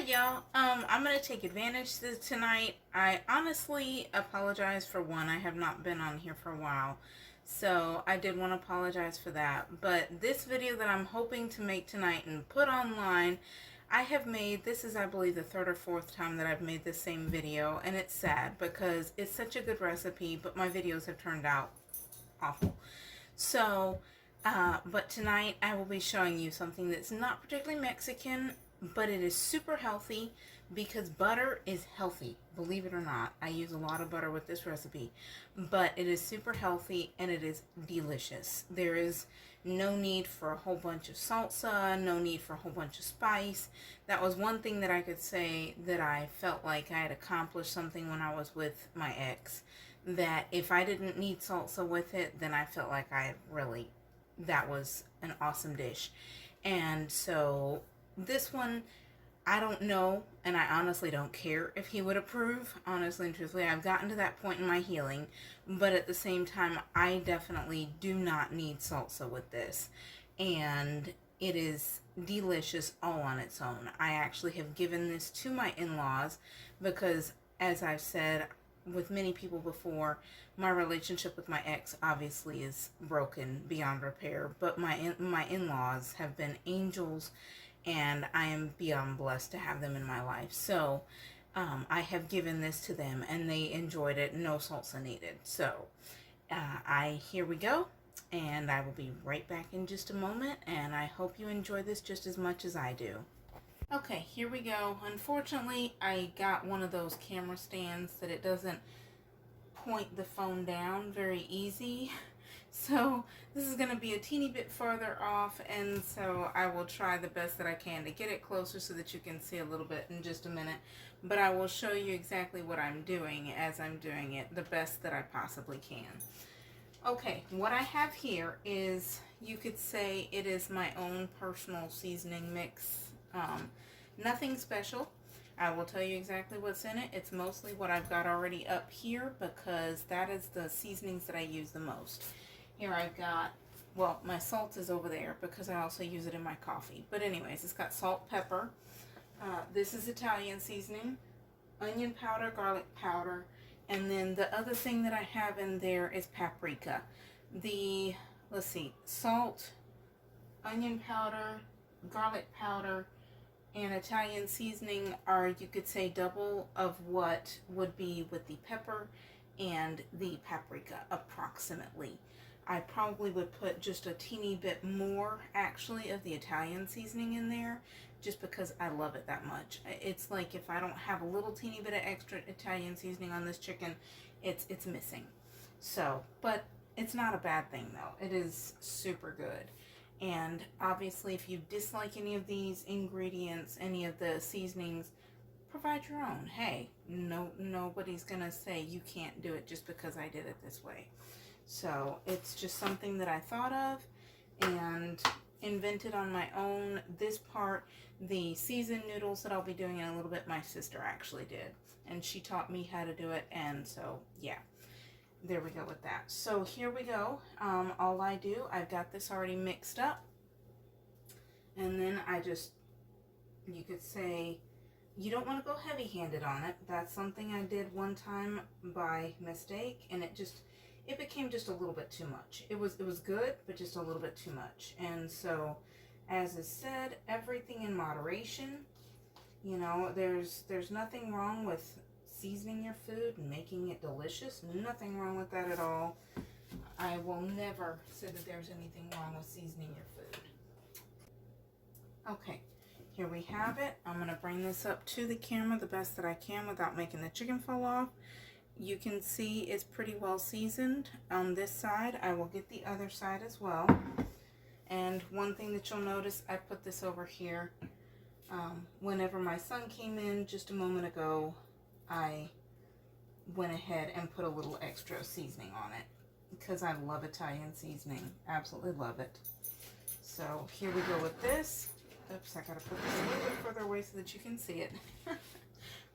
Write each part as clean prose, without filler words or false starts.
y'all. I'm gonna take advantage tonight. I honestly apologize for one. I have not been on here for a while, so I did want to apologize for that. But this video that I'm hoping to make tonight and put online, I have made, this is I believe the third or fourth time that I've made this same video, and it's sad because it's such a good recipe, but my videos have turned out awful. So, but tonight I will be showing you something that's not particularly Mexican, but it is super healthy because butter is healthy. Believe it or not, I use a lot of butter with this recipe, but it is super healthy and it is delicious. There is no need for a whole bunch of salsa, no need for a whole bunch of spice. That was one thing that I could say that I felt like I had accomplished something when I was with my ex, that if I didn't need salsa with it, then I felt like that was an awesome dish. And so this one, I don't know, and I honestly don't care if he would approve. Honestly and truthfully, I've gotten to that point in my healing, but at the same time, I definitely do not need salsa with this. And it is delicious all on its own. I actually have given this to my in-laws because, as I've said with many people before, my relationship with my ex obviously is broken beyond repair, but my in-laws have been angels, and I am beyond blessed to have them in my life. So I have given this to them and they enjoyed it. No salsa needed. So here we go, and I will be right back in just a moment, and I hope you enjoy this just as much as I do. Okay, here we go. Unfortunately, I got one of those camera stands that it doesn't point the phone down very easy. So this is going to be a teeny bit farther off, and so I will try the best that I can to get it closer so that you can see a little bit in just a minute. But I will show you exactly what I'm doing as I'm doing it the best that I possibly can. Okay, what I have here is, you could say it is my own personal seasoning mix. Nothing special. I will tell you exactly what's in it. It's mostly what I've got already up here because that is the seasonings that I use the most. Here I've got, well, my salt is over there because I also use it in my coffee. But anyways, it's got salt, pepper. This is Italian seasoning, onion powder, garlic powder, and then the other thing that I have in there is paprika. Let's see, salt, onion powder, garlic powder, and Italian seasoning are, you could say, double of what would be with the pepper and the paprika, approximately. I probably would put just a teeny bit more, actually, of the Italian seasoning in there, just because I love it that much. It's like if I don't have a little teeny bit of extra Italian seasoning on this chicken, it's missing. So, but it's not a bad thing, though. It is super good. And obviously, if you dislike any of these ingredients, any of the seasonings, provide your own. Hey, nobody's gonna say you can't do it just because I did it this way. So it's just something that I thought of and invented on my own. This part, the seasoned noodles that I'll be doing in a little bit, my sister actually did, and she taught me how to do it. And so yeah, there we go with that. So here we go. All I do, I've got this already mixed up, and then I just, you could say, you don't want to go heavy-handed on it. That's something I did one time by mistake, and it became just a little bit too much. It was good, but just a little bit too much. And so, as is said, everything in moderation. You know, there's nothing wrong with seasoning your food and making it delicious. Nothing wrong with that at all. I will never say that there's anything wrong with seasoning your food. Okay, here we have it. I'm going to bring this up to the camera the best that I can without making the chicken fall off. You can see it's pretty well seasoned on this side. I will get the other side as well. And one thing that you'll notice, I put this over here. Whenever my son came in just a moment ago, I went ahead and put a little extra seasoning on it because I love Italian seasoning. Absolutely love it. So here we go with this. Oops, I gotta put this a little bit further away so that you can see it.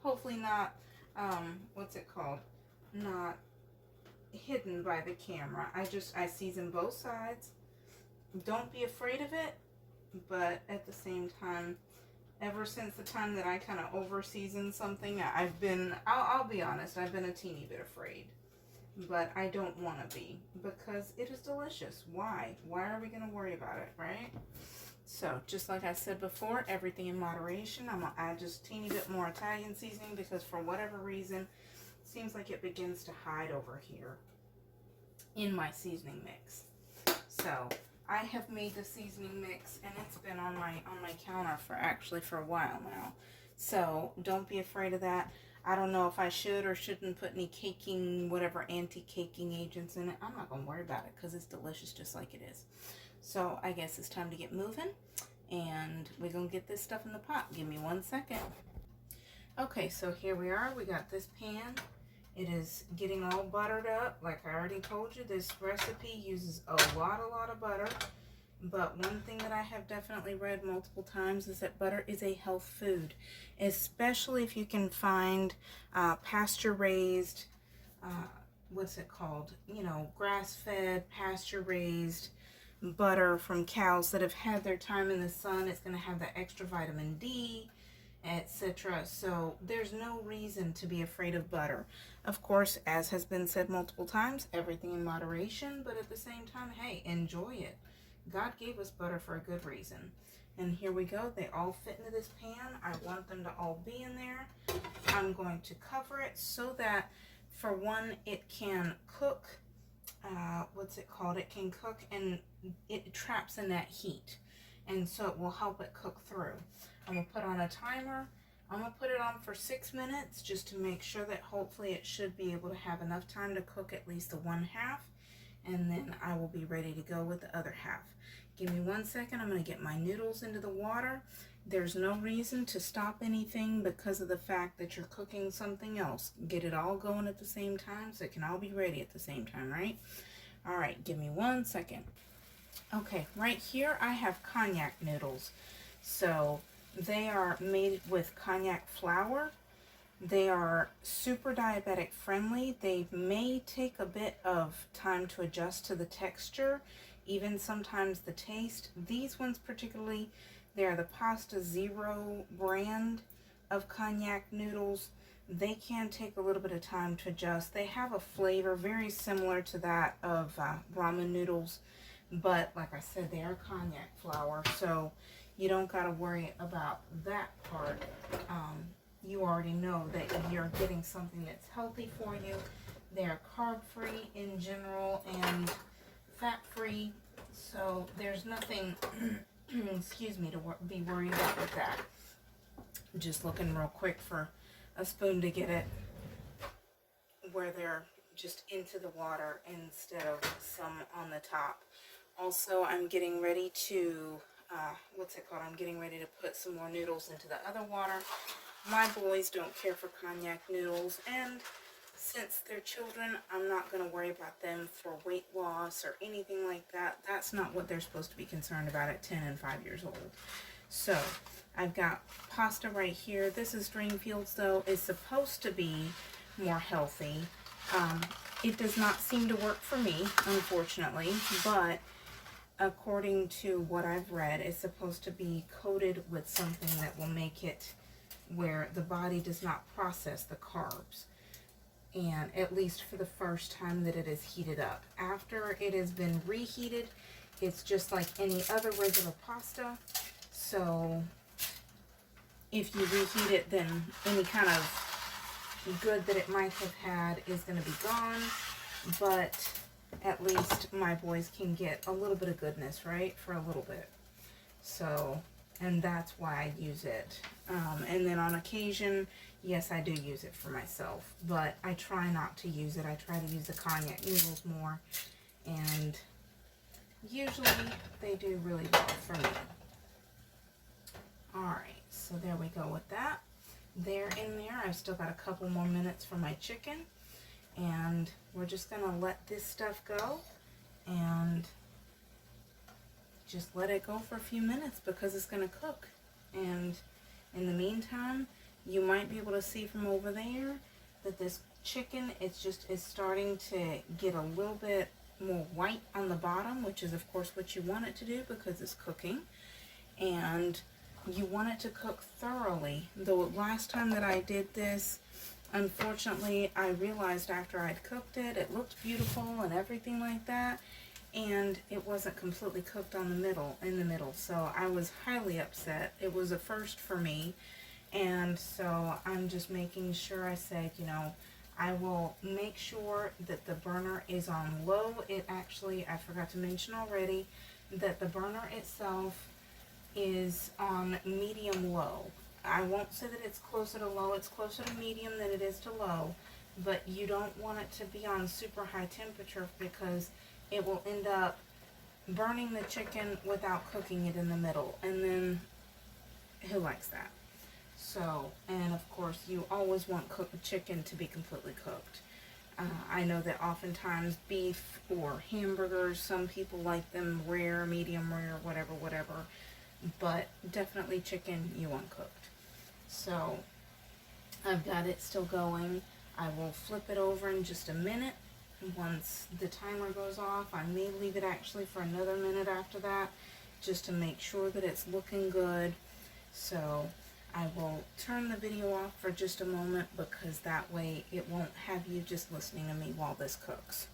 Hopefully not, what's it called? Not hidden by the camera. I season both sides. Don't be afraid of it, but at the same time, Ever since the time that I kind of over seasoned something, I'll be honest, I've been a teeny bit afraid. But I don't want to be, because it is delicious. Why? Why are we going to worry about it, right? So, just like I said before, everything in moderation. I'm going to add just a teeny bit more Italian seasoning, because for whatever reason, it seems like it begins to hide over here in my seasoning mix. So, I have made the seasoning mix, and it's been on my counter for a while now. So, don't be afraid of that. I don't know if I should or shouldn't put any caking, whatever anti-caking agents in it. I'm not going to worry about it because it's delicious just like it is. So I guess it's time to get moving, and we're going to get this stuff in the pot. Give me 1 second. Okay, so here we are. We got this pan. It is getting all buttered up. Like I already told you, this recipe uses a lot of butter. But one thing that I have definitely read multiple times is that butter is a health food, especially if you can find pasture-raised, what's it called? You know, grass-fed, pasture-raised butter from cows that have had their time in the sun. It's going to have the extra vitamin D, etc. So there's no reason to be afraid of butter. Of course, as has been said multiple times, everything in moderation, but at the same time, hey, enjoy it. God gave us butter for a good reason. And here we go. They all fit into this pan. I want them to all be in there. I'm going to cover it so that, for one, it can cook. What's it called? It can cook and it traps in that heat. And so it will help it cook through. I'm going to put on a timer. I'm going to put it on for 6 minutes just to make sure that hopefully it should be able to have enough time to cook at least the one half. And then I will be ready to go with the other half. Give me 1 second. I'm going to get my noodles into the water. There's no reason to stop anything because of the fact that you're cooking something else. Get it all going at the same time so it can all be ready at the same time, right? All right, give me 1 second. Okay, right here I have cognac noodles. So they are made with cognac flour. They are super diabetic friendly. They may take a bit of time to adjust to the texture, even sometimes the taste. These ones particularly, they are the Pasta Zero brand of cognac noodles. They can take a little bit of time to adjust. They have a flavor very similar to that of ramen noodles, but like I said, they are cognac flour, so you don't got to worry about that part. You already know that you're getting something that's healthy for you. They're carb-free in general and fat-free, so there's nothing, excuse me, to be worried about with that. Just looking real quick for a spoon to get it where they're just into the water instead of some on the top. Also, I'm getting ready to, I'm getting ready to put some more noodles into the other water. My boys don't care for cognac noodles, and since they're children, I'm not going to worry about them for weight loss or anything like that. That's not what they're supposed to be concerned about at 10 and 5 years old. So, I've got pasta right here. This is Dreamfields, though. It's supposed to be more healthy. It does not seem to work for me, unfortunately, but according to what I've read, it's supposed to be coated with something that will make it where the body does not process the carbs, and at least for the first time that it is heated up. After it has been reheated, it's just like any other regular pasta. So if you reheat it, then any kind of good that it might have had is going to be gone, but at least my boys can get a little bit of goodness, right, for a little bit. So, and that's why I use it. And then on occasion, yes, I do use it for myself, but I try not to use it. I try to use the cognac noodles more, and usually they do really well for me. Alright, so there we go with that. They're in there. I've still got a couple more minutes for my chicken, and we're just going to let this stuff go and just let it go for a few minutes because it's going to cook. And in the meantime, you might be able to see from over there that this chicken is starting to get a little bit more white on the bottom, which is of course what you want it to do because it's cooking. And you want it to cook thoroughly. The last time that I did this, unfortunately, I realized after I'd cooked it, it looked beautiful and everything like that, and it wasn't completely cooked in the middle. So I was highly upset. It was a first for me, and so I'm just making sure, I said, you know, I will make sure that the burner is on low. It actually, I forgot to mention already, that the burner itself is on medium low. I won't say that it's closer to low, it's closer to medium than it is to low, but you don't want it to be on super high temperature because it will end up burning the chicken without cooking it in the middle, and then who likes that? So, and of course you always want chicken to be completely cooked. I know that oftentimes beef or hamburgers, some people like them rare, medium rare, whatever, but definitely chicken you want cooked. So I've got it still going. I will flip it over in just a minute. Once the timer goes off, I may leave it actually for another minute after that, just to make sure that it's looking good. So I will turn the video off for just a moment, because that way it won't have you just listening to me while this cooks.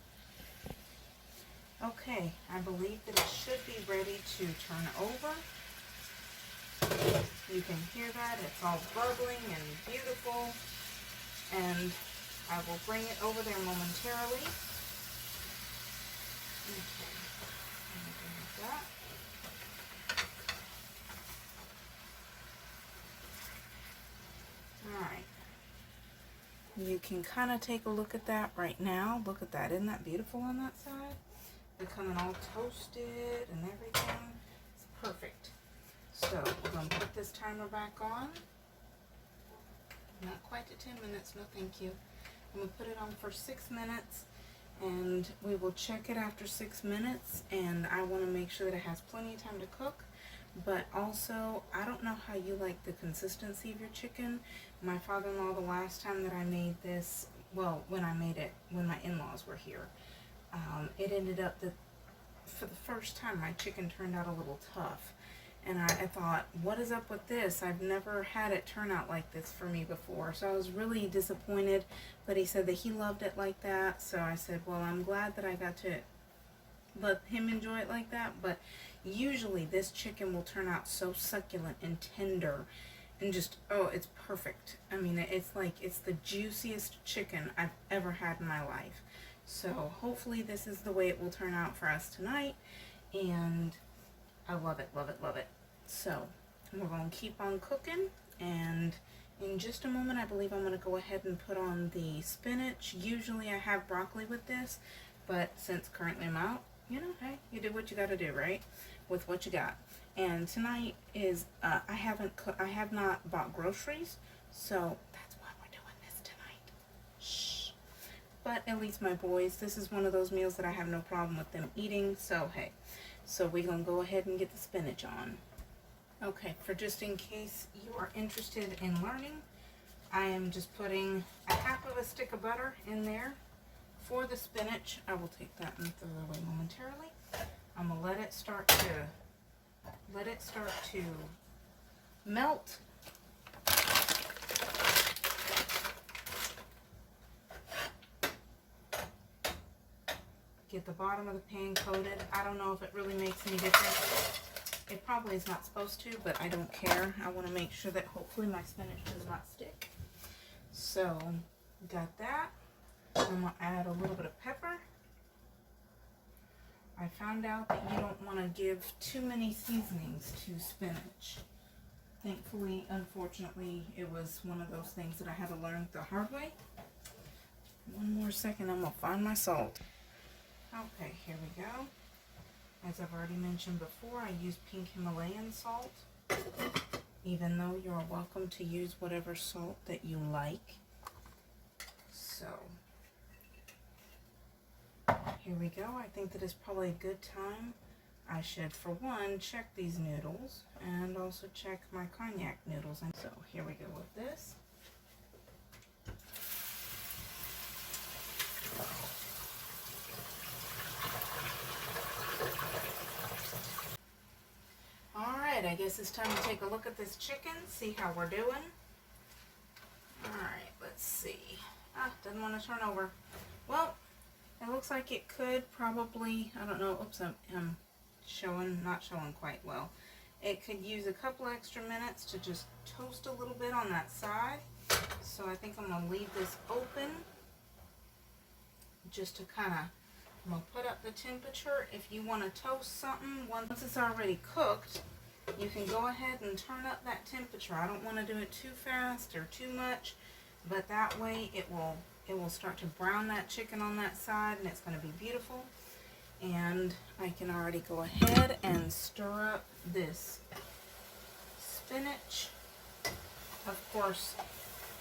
Okay, I believe that it should be ready to turn over. You can hear that, it's all bubbling and beautiful, and I will bring it over there momentarily. Okay, like that. Alright, you can kind of take a look at that right now. Look at that, isn't that beautiful on that side? Becoming all toasted and everything. It's perfect. So we're going to put this timer back on. Not quite to 10 minutes, no thank you. I'm going to put it on for 6 minutes, and we will check it after 6 minutes, and I want to make sure that it has plenty of time to cook. But also, I don't know how you like the consistency of your chicken. My father-in-law, the last time that I made this, well, when I made it, when my in-laws were here, it ended up that for the first time my chicken turned out a little tough. And I thought, what is up with this? I've never had it turn out like this for me before. So I was really disappointed, but he said that he loved it like that. So I said, well, I'm glad that I got to let him enjoy it like that. But usually this chicken will turn out so succulent and tender and just, oh, it's perfect. I mean, it's like, it's the juiciest chicken I've ever had in my life. So hopefully this is the way it will turn out for us tonight. And I love it, love it, love it. So we're going to keep on cooking, and in just a moment I believe I'm going to go ahead and put on the spinach. Usually I have broccoli with this, but since currently I'm out, you know, hey, you do what you got to do, right? With what you got. And tonight is I have not bought groceries, so that's why we're doing this tonight. Shh. But at least my boys, this is one of those meals that I have no problem with them eating, so hey. So we're going to go ahead and get the spinach on. Okay, for just in case you are interested in learning, I am just putting a half of a stick of butter in there for the spinach. I will take that and throw it away momentarily. I'm going to let it start to melt. Get the bottom of the pan coated. I don't know if it really makes any difference. It probably is not supposed to, but I don't care. I want to make sure that hopefully my spinach does not stick. So, got that. I'm going to add a little bit of pepper. I found out that you don't want to give too many seasonings to spinach. Thankfully, unfortunately, it was one of those things that I had to learn the hard way. One more second, I'm going to find my salt. Okay, here we go. As I've already mentioned before, I use pink Himalayan salt, even though you're welcome to use whatever salt that you like. So, here we go. I think that is probably a good time. I should, for one, check these noodles and also check my cognac noodles. And so, here we go with this. I guess it's time to take a look at this chicken, see how we're doing. Alright, let's see. Doesn't want to turn over. Well, it looks like it could probably, I don't know, oops, I'm not showing quite well. It could use a couple extra minutes to just toast a little bit on that side. So I think I'm going to leave this open just to kind of, I'm going to put up the temperature. If you want to toast something, once it's already cooked, you can go ahead and turn up that temperature. I don't want to do it too fast or too much, but that way it will start to brown that chicken on that side, and it's going to be beautiful. And I can already go ahead and stir up this spinach. Of course,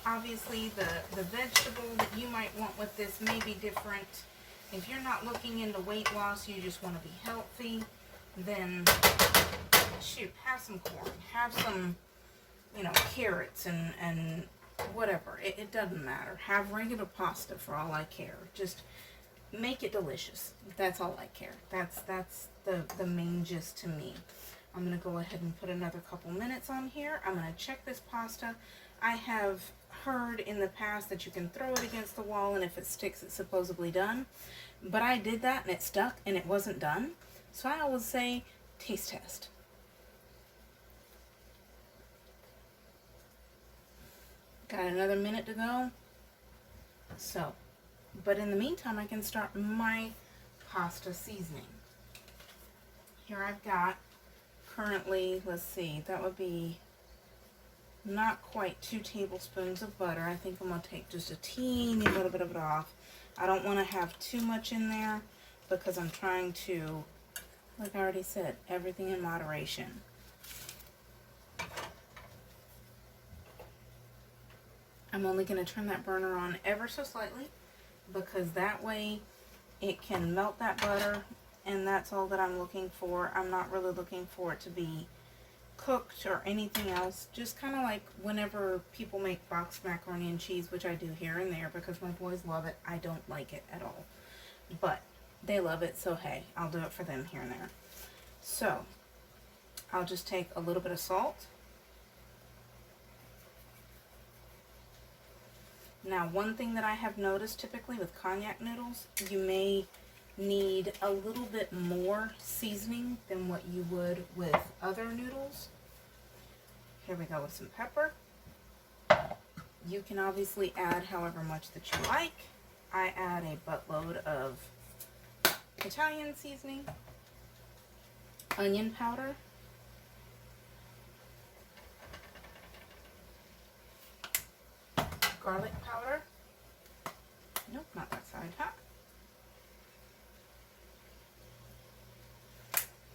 obviously the vegetable that you might want with this may be different. If you're not looking into weight loss, you just want to be healthy, then shoot, have some corn, have some, you know, carrots and whatever. It doesn't matter. Have regular pasta for all I care. Just make it delicious. That's all I care. That's the main gist to me. I'm going to go ahead and put another couple minutes on here. I'm going to check this pasta. I have heard in the past that you can throw it against the wall, and if it sticks, it's supposedly done. But I did that and it stuck and it wasn't done. So I always say, taste test. Got another minute to go. So, but in the meantime, I can start my pasta seasoning. Here I've got currently, let's see, that would be not quite 2 tablespoons of butter. I think I'm going to take just a teeny little bit of it off. I don't want to have too much in there because I'm trying to, like I already said, everything in moderation. I'm only going to turn that burner on ever so slightly because that way it can melt that butter, and that's all that I'm looking for. I'm not really looking for it to be cooked or anything else. Just kind of like whenever people make boxed macaroni and cheese, which I do here and there because my boys love it. I don't like it at all, but they love it, so hey, I'll do it for them here and there. So I'll just take a little bit of salt. Now, one thing that I have noticed typically with cognac noodles, you may need a little bit more seasoning than what you would with other noodles. Here we go with some pepper. You can obviously add however much that you like. I add a buttload of Italian seasoning, onion powder, garlic powder. Nope, not that side, huh?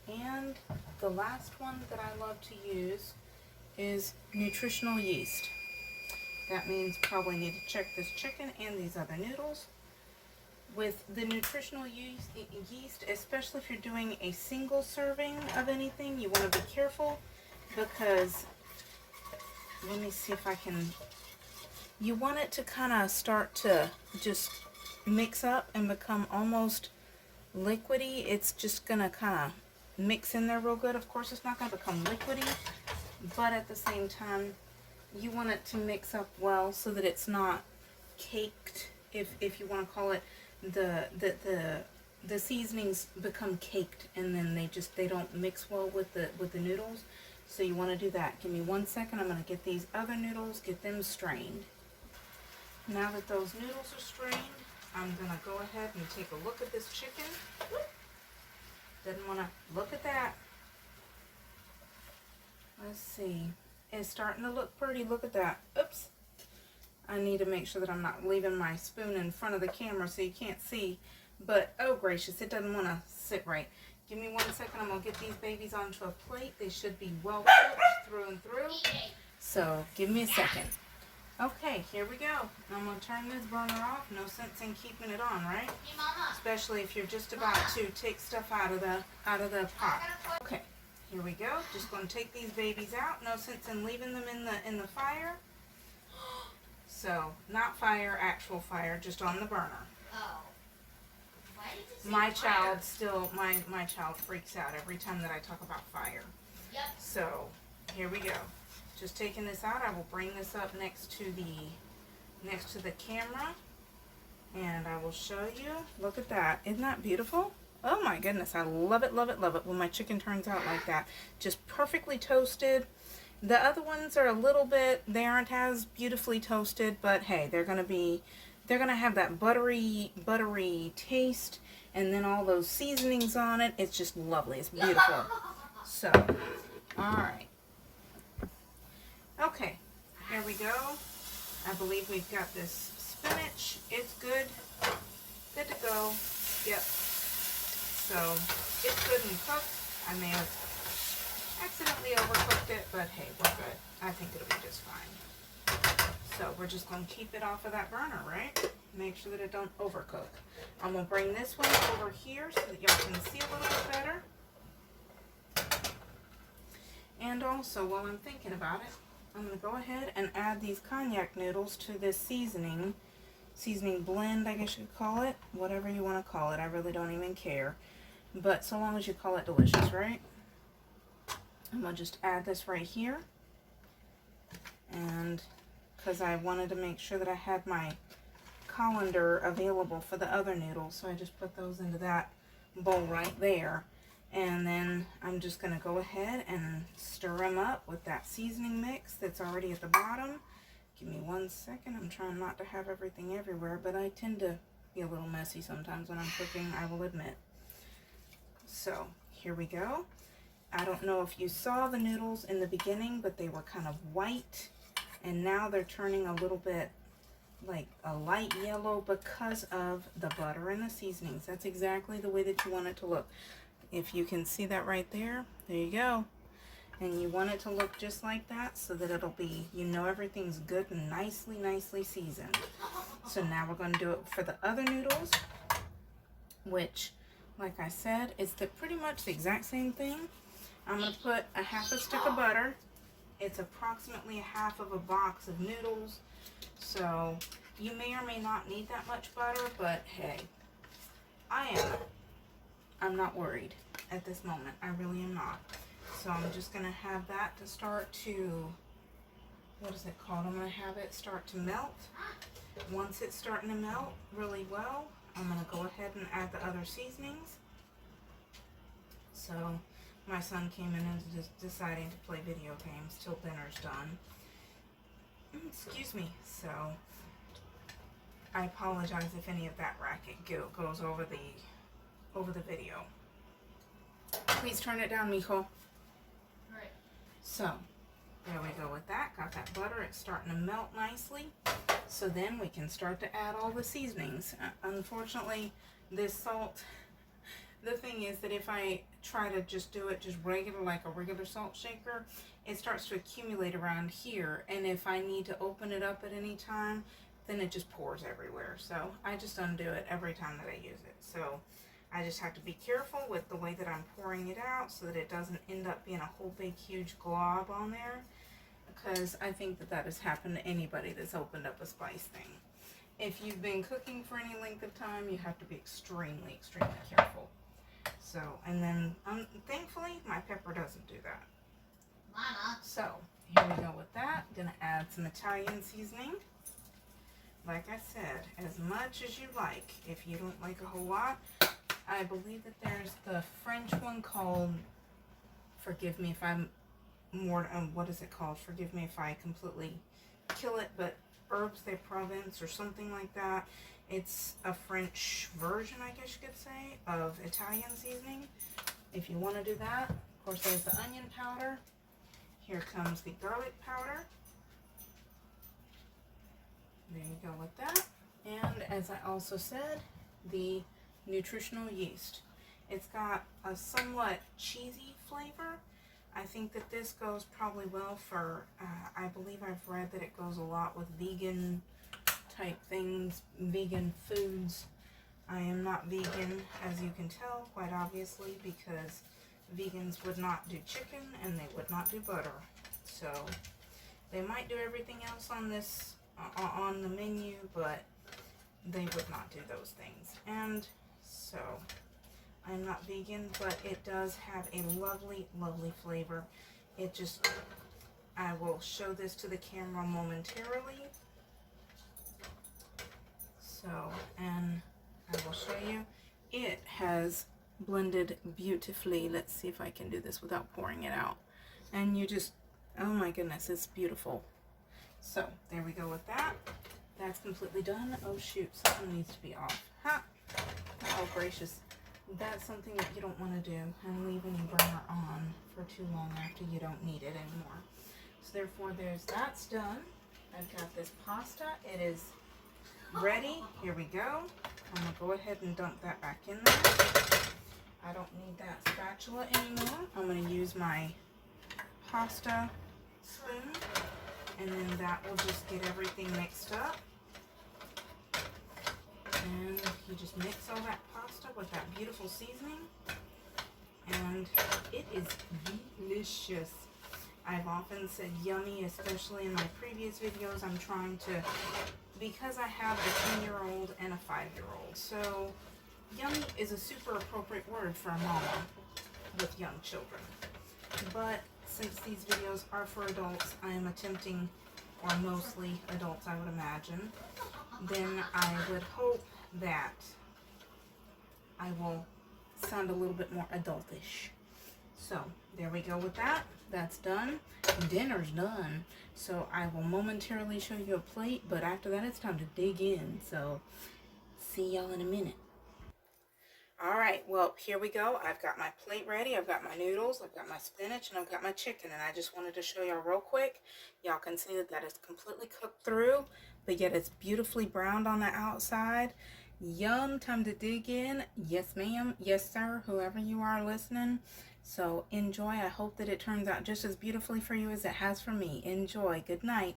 And the last one that I love to use is Nutritional yeast. That means probably need to check this chicken and these other noodles. With the Nutritional yeast, especially if you're doing a single serving of anything, you want to be careful because, let me see if I can, you want it to kind of start to just mix up and become almost liquidy. It's just going to kind of mix in there real good. Of course, it's not going to become liquidy, but at the same time, you want it to mix up well so that it's not caked, if you want to call it. The seasonings become caked and then they don't mix well with the noodles. So you want to do that. Give me 1 second. I'm going to get these other noodles, get them strained. Now that those noodles are strained, I'm going to go ahead and take a look at this chicken. Didn't want to look at that. Let's see. It's starting to look pretty. Look at that. Oops. I need to make sure that I'm not leaving my spoon in front of the camera so you can't see. But, oh gracious, it doesn't want to sit right. Give me 1 second. I'm going to get these babies onto a plate. They should be well cooked through and through. So, give me a second. Okay, here we go. I'm going to turn this burner off. No sense in keeping it on, right? Hey, Mama. Especially if you're just about to take stuff out of the pot. Okay, here we go. Just going to take these babies out. No sense in leaving them in the fire. So, not fire, actual fire, just on the burner. Oh. Why did you say My fire? child still, my child freaks out every time that I talk about fire. So here we go. Just taking this out. I will bring this up next to the camera, and I will show you. Look at that. Isn't that beautiful? Oh my goodness, I love it, love it, love it when my chicken turns out like that. Just perfectly toasted. The other ones are a little bit, they aren't as beautifully toasted, but hey, they're gonna have that buttery taste, and then all those seasonings on it. It's just lovely. It's beautiful. So, alright. Okay, here we go. I believe we've got this spinach. It's good to go. Yep. So, it's good and cooked. I may have accidentally overcooked it, but hey, we're good. I think it'll be just fine. So, we're just going to keep it off of that burner, right? Make sure that it don't overcook. I'm going to bring this one over here so that y'all can see a little bit better. And also, while I'm thinking about it, I'm going to go ahead and add these cognac noodles to this seasoning blend, I guess you could call it. Whatever you want to call it. I really don't even care. But so long as you call it delicious, right? I'm going to just add this right here. And because I wanted to make sure that I had my colander available for the other noodles, so I just put those into that bowl right there. And then I'm just going to go ahead and stir them up with that seasoning mix that's already at the bottom. Give me 1 second. I'm trying not to have everything everywhere, but I tend to be a little messy sometimes when I'm cooking, I will admit. So here we go. I don't know if you saw the noodles in the beginning, but they were kind of white, and now they're turning a little bit like a light yellow because of the butter and the seasonings. That's exactly the way that you want it to look. If you can see that right there, there you go. And you want it to look just like that so that it'll be, you know, everything's good and nicely seasoned. So now we're going to do it for the other noodles, which, like I said, it's pretty much the exact same thing. I'm going to put a half a stick of butter. It's approximately a half of a box of noodles. So you may or may not need that much butter, but hey, I'm not worried at this moment. I really am not. So I'm just going to have that to start to, what is it called? I'm going to have it start to melt. Once it's starting to melt really well, I'm going to go ahead and add the other seasonings. So my son came in and just deciding to play video games till dinner's done. Excuse me. So I apologize if any of that racket goes over the video. Please turn it down, mijo. Right. So there we go with that. Got that butter. It's starting to melt nicely. So then we can start to add all the seasonings. Unfortunately, this salt, the thing is that if I try to just do it just regular, like a regular salt shaker, it starts to accumulate around here. And if I need to open it up at any time, then it just pours everywhere. So I just undo it every time that I use it. So I just have to be careful with the way that I'm pouring it out so that it doesn't end up being a whole big huge glob on there, because I think that has happened to anybody that's opened up a spice thing. If you've been cooking for any length of time, you have to be extremely careful. So, and then thankfully my pepper doesn't do that. Mama. So here we go with that. Gonna add some Italian seasoning. Like I said, as much as you like. If you don't like a whole lot, I believe that there's the French one called, forgive me if I'm more, what is it called? Forgive me if I completely kill it, but Herbes de Provence or something like that. It's a French version, I guess you could say, of Italian seasoning. If you want to do that, of course, there's the onion powder. Here comes the garlic powder. There you go with that. And as I also said, the Nutritional yeast. It's got a somewhat cheesy flavor. I think that this goes probably well for, I believe I've read that it goes a lot with vegan type things, vegan foods. I am not vegan, as you can tell, quite obviously, because vegans would not do chicken and they would not do butter. So they might do everything else on this, on the menu, but they would not do those things. And so I'm not vegan, but it does have a lovely, lovely flavor. It just, I will show this to the camera momentarily. So, and I will show you. It has blended beautifully. Let's see if I can do this without pouring it out. And you just, oh my goodness, it's beautiful. So, there we go with that. That's completely done. Oh shoot, something needs to be off. Ha! Oh gracious. That's something that you don't want to do, and leave any burner on for too long after you don't need it anymore. So therefore, that's done. I've got this pasta. It is ready. Here we go. I'm going to go ahead and dump that back in there. I don't need that spatula anymore. I'm going to use my pasta spoon, and then that will just get everything mixed up. And you just mix all that pasta with that beautiful seasoning, and it is delicious. I've often said yummy, especially in my previous videos. I'm trying to, because I have a 10-year-old and a 5-year-old, so yummy is a super appropriate word for a mama with young children. But since these videos are for adults, I am attempting, or mostly adults I would imagine, then I would hope that I will sound a little bit more adultish. So there we go with that. That's done. Dinner's done. So I will momentarily show you a plate, but after that it's time to dig in. So see y'all in a minute. Alright, well, here we go. I've got my plate ready. I've got my noodles, I've got my spinach, and I've got my chicken. And I just wanted to show y'all real quick. Y'all can see that is completely cooked through, but yet it's beautifully browned on the outside. Yum, time to dig in. Yes, ma'am. Yes, sir, whoever you are listening. So enjoy. I hope that it turns out just as beautifully for you as it has for me. Enjoy. Good night.